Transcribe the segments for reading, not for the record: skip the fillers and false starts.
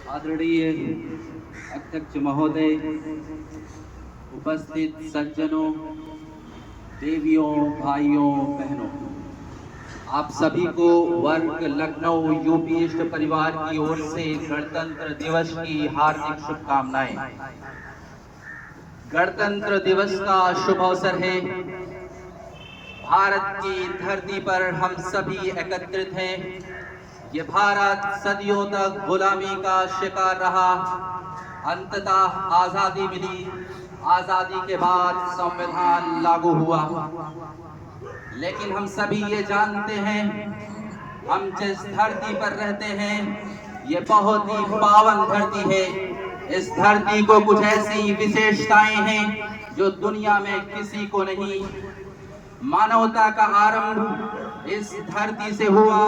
आदरणीय अध्यक्ष महोदय, उपस्थित सज्जनों, देवियों, भाइयों, बहनों, आप सभी को वर्ग लखनऊ यूपी इष्ट परिवार की ओर से गणतंत्र दिवस की हार्दिक शुभकामनाएं। गणतंत्र दिवस का शुभ अवसर है। भारत की धरती पर हम सभी एकत्रित हैं। ये भारत सदियों तक गुलामी का शिकार रहा, अंततः आजादी मिली। आजादी के बाद संविधान लागू हुआ, लेकिन हम सभी ये जानते हैं, हम जिस धरती पर रहते हैं ये बहुत ही पावन धरती है। इस धरती को कुछ ऐसी विशेषताएं हैं जो दुनिया में किसी को नहीं। मानवता का आरंभ इस धरती से हुआ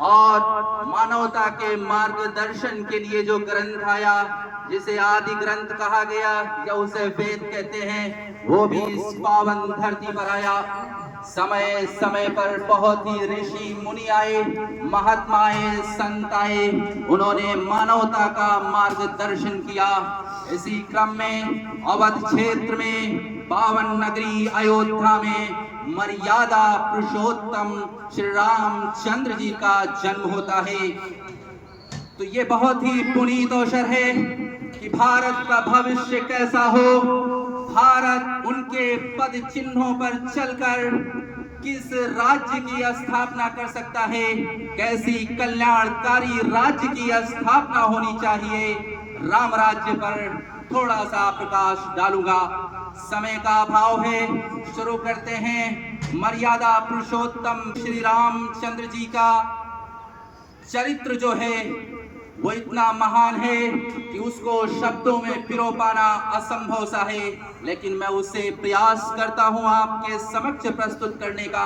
और मानवता के मार्गदर्शन के लिए जो ग्रंथ आया, जिसे आदि ग्रंथ कहा गया या उसे वेद कहते हैं, वो भी इस पावन धरती पर आया। समय समय पर बहुत ही ऋषि मुनि आए, महात्माएं, संत आए, उन्होंने मानवता का मार्गदर्शन किया। इसी क्रम में अवध क्षेत्र में पावन नगरी अयोध्या में मर्यादा पुरुषोत्तम श्री रामचंद्र जी का जन्म होता है। तो ये बहुत ही पुनीत अवसर है कि भारत का भविष्य कैसा हो, भारत उनके पद चिन्हों पर चलकर किस राज्य की स्थापना कर सकता है, कैसी कल्याणकारी राज्य की स्थापना होनी चाहिए। राम राज्य पर थोड़ा सा प्रकाश डालूंगा। समय का अभाव है, शुरू करते हैं। मर्यादा पुरुषोत्तम श्री रामचंद्र जी का चरित्र जो है वो इतना महान है कि उसको शब्दों में पिरो पाना असंभव सा है, लेकिन मैं उसे प्रयास करता हूं आपके समक्ष प्रस्तुत करने का,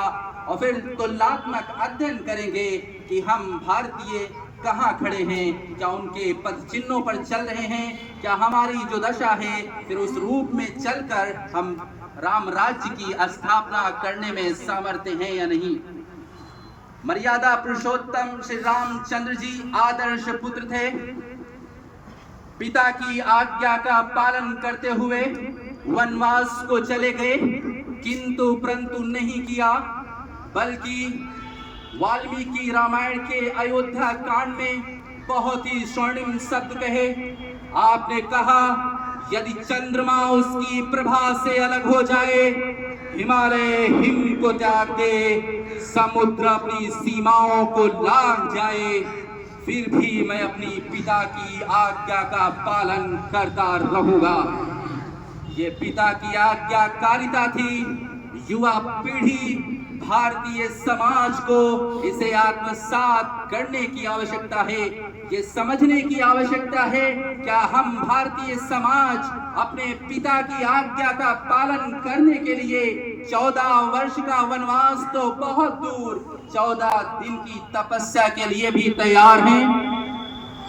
और फिर तुलनात्मक अध्ययन करेंगे कि हम भारतीय कहाँ खड़े हैं, क्या उनके पद चिन्हों पर चल रहे हैं, क्या हमारी जो दशा है फिर उस रूप में चलकर हम राम राज्य की स्थापना करने में समर्थ हैं या नहीं। मर्यादा पुरुषोत्तम श्री रामचंद्र जी आदर्श पुत्र थे। पिता की आज्ञा का पालन करते हुए वनवास को चले गए, किंतु परंतु नहीं किया, बल्कि वाल्मीकि रामायण के अयोध्या कांड में बहुत ही स्वर्णिम शब्द कहे। आपने कहा, यदि चंद्रमा उसकी प्रभा से अलग हो जाए, हिमालय हिम को त्याग दे, समुद्र अपनी सीमाओं को लांघ जाए, फिर भी मैं अपनी पिता की आज्ञा का पालन करता रहूंगा। ये पिता की आज्ञाकारिता थी। युवा पीढ़ी, भारतीय समाज को इसे आत्मसात करने की आवश्यकता है। ये समझने की आवश्यकता है, क्या हम भारतीय समाज अपने पिता की आज्ञा का पालन करने के लिए 14 वर्ष का वनवास तो बहुत दूर, 14 दिन की तपस्या के लिए भी तैयार हैं?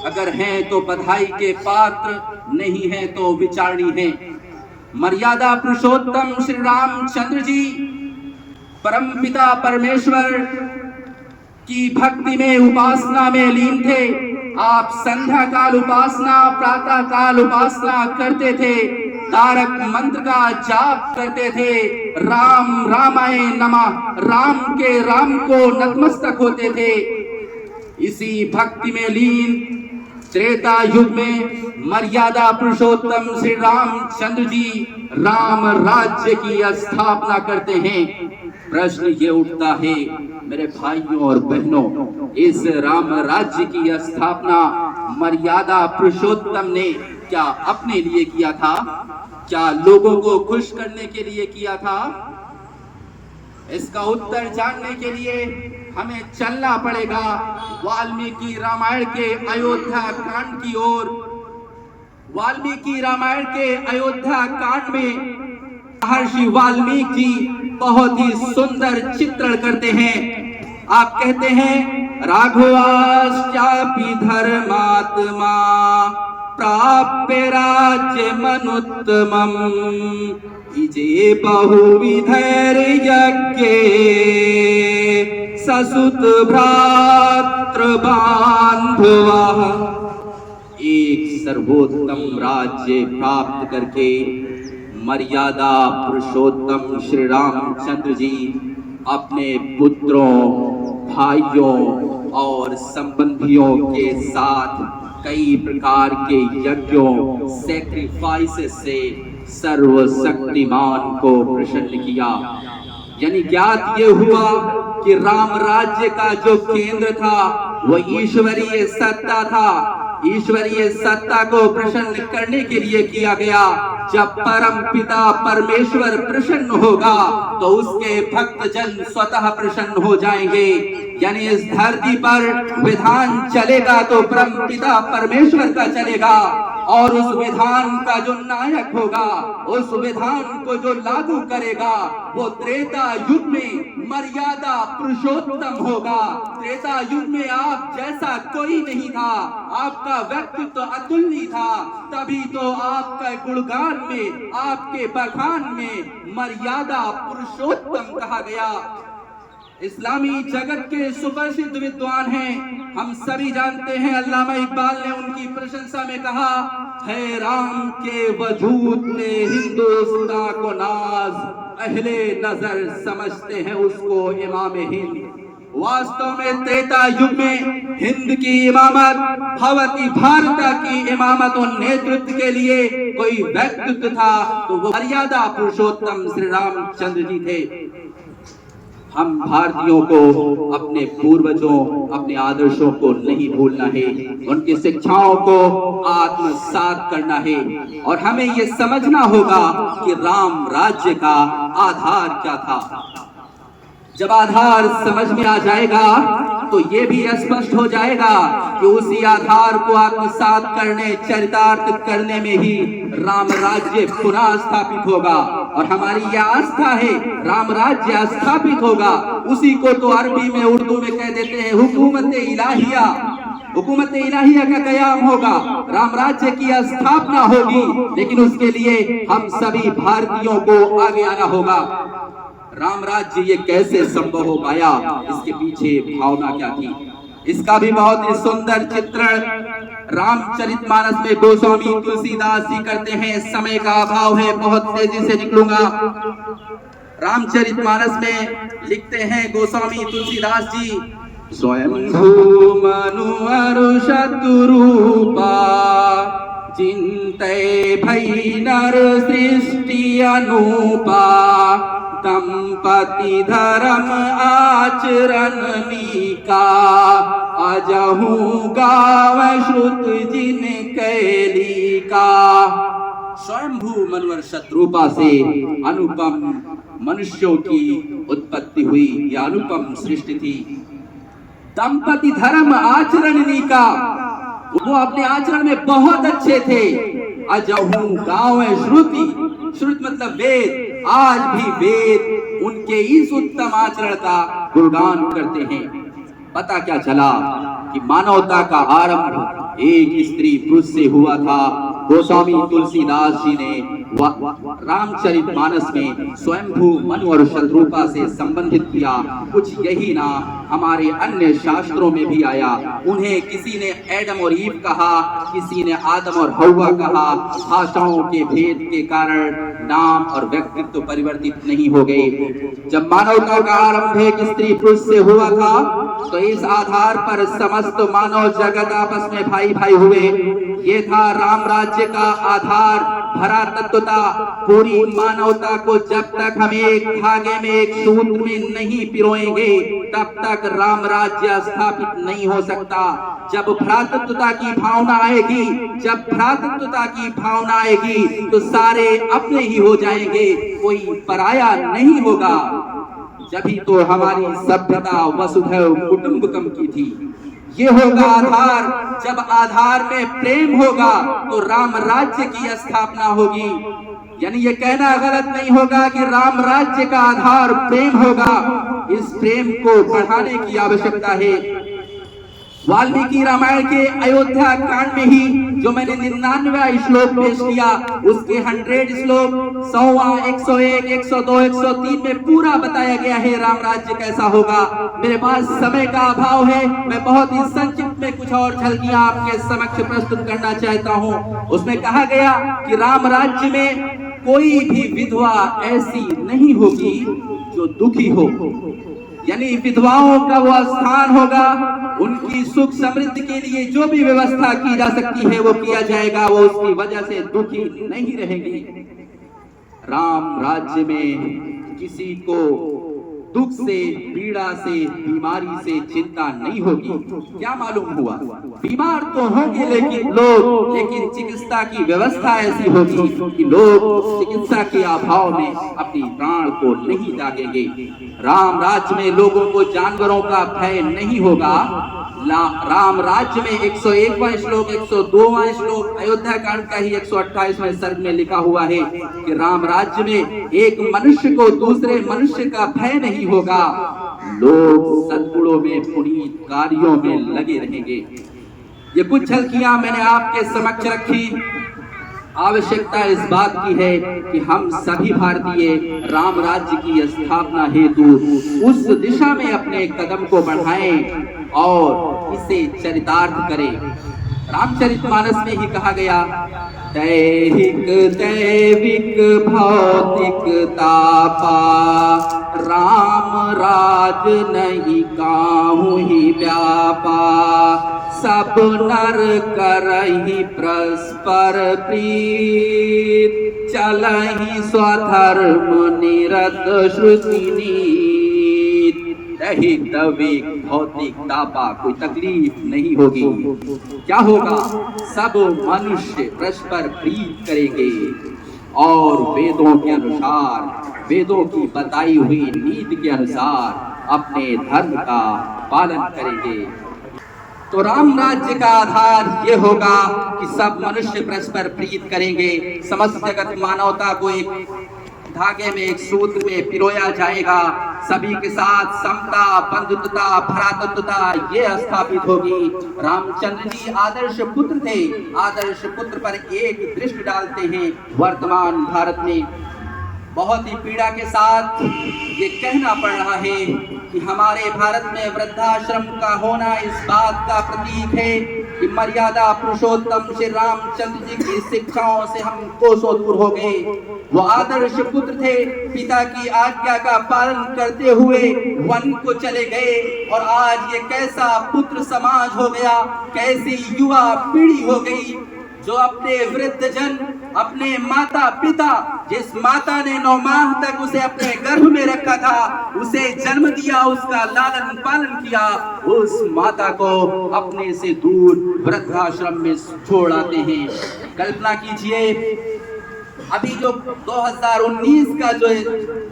अगर हैं तो बधाई के पात्र, नहीं है तो विचारणी है। मर्यादा पुरुषोत्तम श्री रामचंद्र जी परम पिता परमेश्वर की भक्ति में, उपासना में लीन थे। आप संध्या काल उपासना, प्रातः काल उपासना करते थे, तारक मंत्र का जाप करते थे, राम रामाय नमः, राम के राम को नतमस्तक होते थे। इसी भक्ति में लीन त्रेता युग में मर्यादा पुरुषोत्तम श्री रामचंद्र जी राम राज्य की स्थापना करते हैं। प्रश्न ये उठता है मेरे भाइयों और बहनों, इस राम राज्य की स्थापना मर्यादा पुरुषोत्तम ने क्या अपने लिए किया था? क्या लोगों को खुश करने के लिए किया था? इसका उत्तर जानने के लिए हमें चलना पड़ेगा वाल्मीकि रामायण के अयोध्या कांड की ओर। वाल्मीकि रामायण के अयोध्या कांड में महर्षि वाल्मीकि बहुत ही सुंदर चित्रण करते हैं। आप कहते हैं, राघवाश्चापि धर्मात्मा प्राप्य राज्य मनुत्तमम्, इजे बहुविधैर्यज्ञे ससुत भ्रातृ बान्धवः। एक सर्वोत्तम राज्य प्राप्त करके मर्यादा पुरुषोत्तम श्री रामचंद्र जी अपने पुत्रों, भाइयों और संबंधियों के साथ कई प्रकार के यज्ञों, सैक्रिफाइसेस से सर्वशक्तिमान को प्रसन्न किया। यानी ज्ञात ये हुआ कि राम राज्य का जो केंद्र था वह ईश्वरीय सत्ता था। ईश्वरीय सत्ता को प्रसन्न करने के लिए किया गया। जब परम पिता परमेश्वर प्रसन्न होगा तो उसके भक्तजन स्वतः प्रसन्न हो जाएंगे। यानी इस धरती पर विधान चलेगा तो परम पिता परमेश्वर का चलेगा, और उस विधान का जो नायक होगा, उस विधान को जो लागू करेगा, वो त्रेता युग में मर्यादा पुरुषोत्तम होगा। त्रेता युग में आप जैसा कोई नहीं था, आपका व्यक्तित्व तो अतुलनीय था, तभी तो आपका गुणगान में, आपके बखान में मर्यादा पुरुषोत्तम कहा गया। इस्लामी जगत के सुप्रसिद्ध विद्वान हैं, हम सभी जानते हैं, अल्लामा इकबाल ने उनकी प्रशंसा में कहा है, राम के वजूद में हिंदुस्तान को नाज, अहले नजर समझते हैं उसको इमाम हिंद। वास्तव में त्रेता युग में हिंद की इमामत, भवती भारत की इमामत और नेतृत्व के लिए कोई व्यक्तित्व था तो वो मर्यादा पुरुषोत्तम श्री रामचंद्र जी थे। हम भारतीयों को अपने पूर्वजों, अपने आदर्शों को नहीं भूलना है, उनकी शिक्षाओं को आत्मसात करना है, और हमें ये समझना होगा कि राम राज्य का आधार क्या था। जब आधार समझ में आ जाएगा तो ये भी स्पष्ट हो जाएगा कि उसी आधार को आत्मसात करने, चरितार्थ करने में ही राम राज्य पुनः स्थापित होगा। और हमारी यह आस्था है, राम राज्य स्थापित होगा। उसी को तो अरबी में, उर्दू में कह देते हैं हुकूमत इलाहिया। हुकूमत इलाहिया का कयाम होगा, राम राज्य की स्थापना होगी, लेकिन उसके लिए हम सभी भारतीयों को आगे आना होगा। राम राज्य ये कैसे संभव हो पाया, इसके पीछे भावना क्या थी, इसका भी बहुत ही सुंदर चित्रण रामचरितमानस में गोस्वामी तुलसीदास जी करते हैं। समय का अभाव है, बहुत तेजी से निकलूंगा। रामचरितमानस में लिखते हैं गोस्वामी तुलसीदास जी, स्वयंभू मनु अरु शतुरूपा, चिंतय भई नर सृष्टि अनूपा, दंपति धर्म आचरण नीका, अजहू गाव श्रुत जिन कैली का। स्वयंभू मनवर शत्रुपा से अनुपम मनुष्यों की उत्पत्ति हुई, यह अनुपम सृष्टि थी। दंपति धर्म आचरण नीका, वो अपने आचरण में बहुत अच्छे थे। अजहू गाँव श्रुति, श्रुति मतलब वेद, आज भी वेद उनके इस उत्तम आचरण का गुणगान करते हैं। पता क्या चला कि मानवता का आरंभ एक स्त्री पुरुष से हुआ था। गोस्वामी तुलसीदास जी ने रामचरितमानस में स्वयंभू मनु और शतरूपा से संबंधित किया। कुछ यही नाम हमारे अन्य शास्त्रों में भी आया। उन्हें किसी ने एडम और ईव कहा, किसी ने आदम और हव्वा कहा। भाषाओं के भेद के कारण नाम और व्यक्तित्व परिवर्तित नहीं हो गए। जब मानवता का आरंभ एक स्त्री पुरुष से हुआ था तो इस आधार पर समस्त मानव जगत आपस में भाई भाई हुए। ये था राम राज्य का आधार, भरा तत्वता। पूरी मानवता को जब तक हम एक धागे में, एक सूत्र में नहीं पिरोएंगे, तब तक राम राज्य स्थापित नहीं हो सकता। जब भ्रातृत्वता की भावना आएगी, जब भ्रातृत्वता की भावना आएगी तो सारे अपने ही हो जाएंगे, कोई पराया नहीं होगा। जभी तो हमारी सभ्यता वसुधैव कुटुंबकम की थी। ये होगा आधार। जब आधार में प्रेम होगा तो राम राज्य की स्थापना होगी। यानी ये कहना गलत नहीं होगा कि राम राज्य का आधार प्रेम होगा। इस प्रेम को बढ़ाने की आवश्यकता है। वाल्मीकि रामायण के अयोध्या कांड में ही जो मैंने 99वां श्लोक पेश किया, उसके 100 श्लोक 100वां 101 102 103 में पूरा बताया गया है राम राज्य कैसा होगा। मेरे पास समय का अभाव है, मैं बहुत ही संक्षिप्त में कुछ और झलकियां आपके समक्ष प्रस्तुत करना चाहता हूं। उसमें कहा गया कि राम राज्य में कोई भी विधवा ऐसी नहीं होगी जो दुखी हो, यानी विधवाओं का वो स्थान होगा, उनकी सुख समृद्धि के लिए जो भी व्यवस्था की जा सकती है वो किया जाएगा, वो उसकी वजह से दुखी नहीं रहेंगी। राम राज्य में किसी को दुख से, पीड़ा से, बीमारी से चिंता नहीं होगी। क्या मालूम हुआ, बीमार तो होंगे लेकिन चिकित्सा की व्यवस्था ऐसी होगी कि लोग चिकित्सा के अभाव में अपनी प्राण को नहीं त्यागेंगे। राम राज्य में लोगों को जानवरों का भय नहीं होगा। राम राज्य में 101वां श्लोक 102वां श्लोक अयोध्या कांड का ही 128वां सर्ग में लिखा हुआ है कि राम राज्य में एक मनुष्य को दूसरे मनुष्य का भय नहीं होगा। लोग सद्गुणों में, पुनीत कार्यों में लगे रहेंगे। ये कुछ झलकियां मैंने आपके समक्ष रखी। आवश्यकता इस बात की है कि हम सभी भारतीय राम राज्य की स्थापना हेतु उस दिशा में अपने कदम को बढ़ाएं और इसे चरितार्थ करें। रामचरितमानस में ही कहा गया, दैहिक दैविक भौतिक तापा, राम राज नहीं काहू ही व्यापा, सब नर करहि परस्पर प्रीत, चलहि स्वधर्म निरत श्रुति नीत। दैहिक दैविक भौतिक तापा, कोई तकलीफ नहीं होगी। क्या होगा, सब मनुष्य परस्पर प्रीत करेंगे और वेदों के अनुसार, वेदों की बताई हुई नीति के अनुसार अपने धर्म का पालन करेंगे। तो राम राज्य का आधार ये होगा कि सब मनुष्य परस्पर प्रीत करेंगे। समस्त जगत मानवता को एक धागे में, एक सूत्र में पिरोया जाएगा। सभी के साथ समता, बंधुत्वता, भ्रातृत्वता ये स्थापित होगी। रामचंद्र जी आदर्श पुत्र थे। आदर्श पुत्र पर एक दृष्टि डालते हैं वर्तमान भारत में। बहुत ही पीड़ा के साथ ये कहना पड़ रहा है कि हमारे भारत में वृद्धाश्रम का होना इस बात का प्रतीक है कि मर्यादा पुरुषोत्तम श्री रामचंद्र जी की शिक्षाओं से हम कोसों दूर हो गए। वो आदर्श पुत्र थे, पिता की आज्ञा का पालन करते हुए वन को चले गए और आज ये कैसा पुत्र समाज हो गया, कैसी युवा पीढ़ी हो गई जो अपने वृद्ध जन, अपने माता पिता, जिस माता ने 9 माह तक उसे अपने गर्भ में रखा था, उसे जन्म दिया, उसका लालन पालन किया, उस माता को अपने से दूर वृद्धाश्रम में छोड़ आते हैं। कल्पना कीजिए, अभी जो 2019 का जो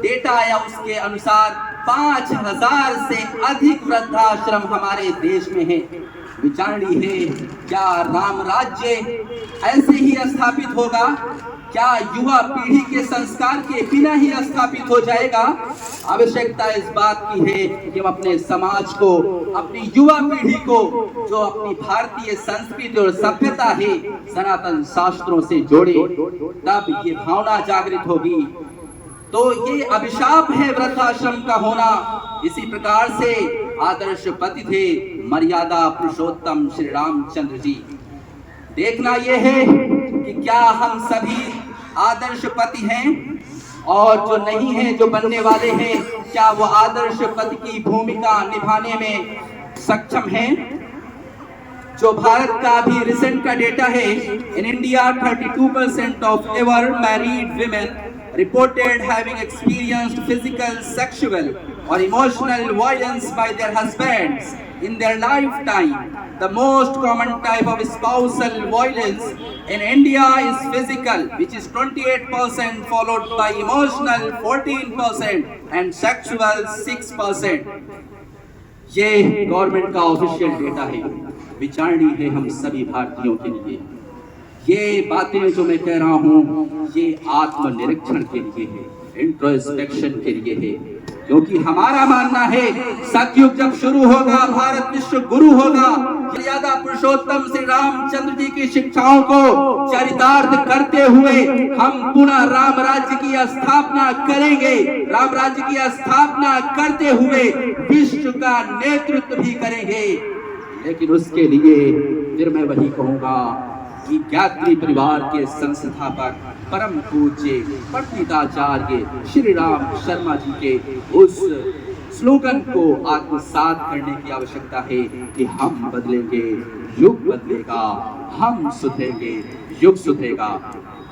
डेटा आया उसके अनुसार 5000 से अधिक वृद्धाश्रम हमारे देश में है। विचारणी है, क्या राम राज्य ऐसे ही स्थापित होगा? क्या युवा पीढ़ी के संस्कार के बिना ही स्थापित हो जाएगा? आवश्यकता इस बात की है कि हम अपने समाज को, अपनी युवा पीढ़ी को, जो अपनी भारतीय संस्कृति और सभ्यता है, सनातन शास्त्रों से जोड़े, तब ये भावना जागृत होगी। तो ये अभिशाप है वृद्धाश्रम का होना। इसी प्रकार से आदर्श पति थे मर्यादा पुरुषोत्तम श्री रामचंद्र जी। देखना यह है कि क्या हम सभी आदर्श पति हैं, और जो नहीं है, जो बनने वाले हैं, क्या वो आदर्श पति की भूमिका निभाने में सक्षम हैं? जो भारत का भी रिसेंट का डेटा है, in India 32% of ever married women reported having experienced physical, sexual or emotional violence by their husbands in their lifetime. The most common type of spousal violence in India is physical, which is 28%, followed by emotional 14% and sexual 6%. ये government का official data है। विचारणी है हम सभी भारतीयों के लिए। ये बातें जो मैं कह रहा हूँ ये आत्मनिरीक्षण के लिए है, इंट्रोस्पेक्शन के लिए है, क्योंकि हमारा मानना है सतयुग जब शुरू होगा, भारत विश्व गुरु होगा, मर्यादा पुरुषोत्तम श्री रामचंद्र जी की शिक्षाओं को चरितार्थ करते हुए हम पुनः राम राज्य की स्थापना करेंगे। राम राज्य की स्थापना करते हुए विश्व का नेतृत्व भी करेंगे। लेकिन उसके लिए फिर मैं वही कहूंगा कि गायत्री परिवार के संस्थापक परम पूज्य पंडिताचार्य श्री राम शर्मा जी के उस स्लोगन को आत्मसात करने की आवश्यकता है कि हम बदलेंगे, युग बदलेगा, हम सुधरेंगे, युग सुधरेगा।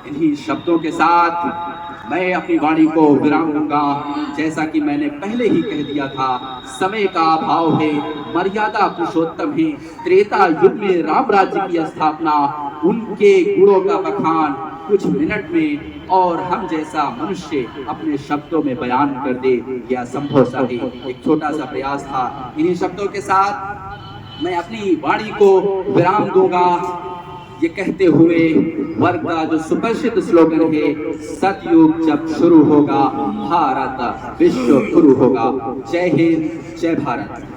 इन्हीं शब्दों के साथ मैं अपनी वाणी को विराम दूंगा। जैसा कि मैंने पहले ही कह दिया था, समय का अभाव है, मर्यादा पुरुषोत्तम है। त्रेता युग में राम राज्य की स्थापना, उनके गुणों का बखान कुछ मिनट में और हम जैसा मनुष्य अपने शब्दों में बयान कर दे, यह असंभव सा है। एक छोटा सा प्रयास था। इन्हीं शब्दों के साथ मैं अपनी वाणी को विराम दूंगा, ये कहते हुए वर्ग का जो सुप्रसिद्ध स्लोगन है, सतयुग जब शुरू होगा भारत विश्व गुरु होगा। जय हिंद, जय भारत।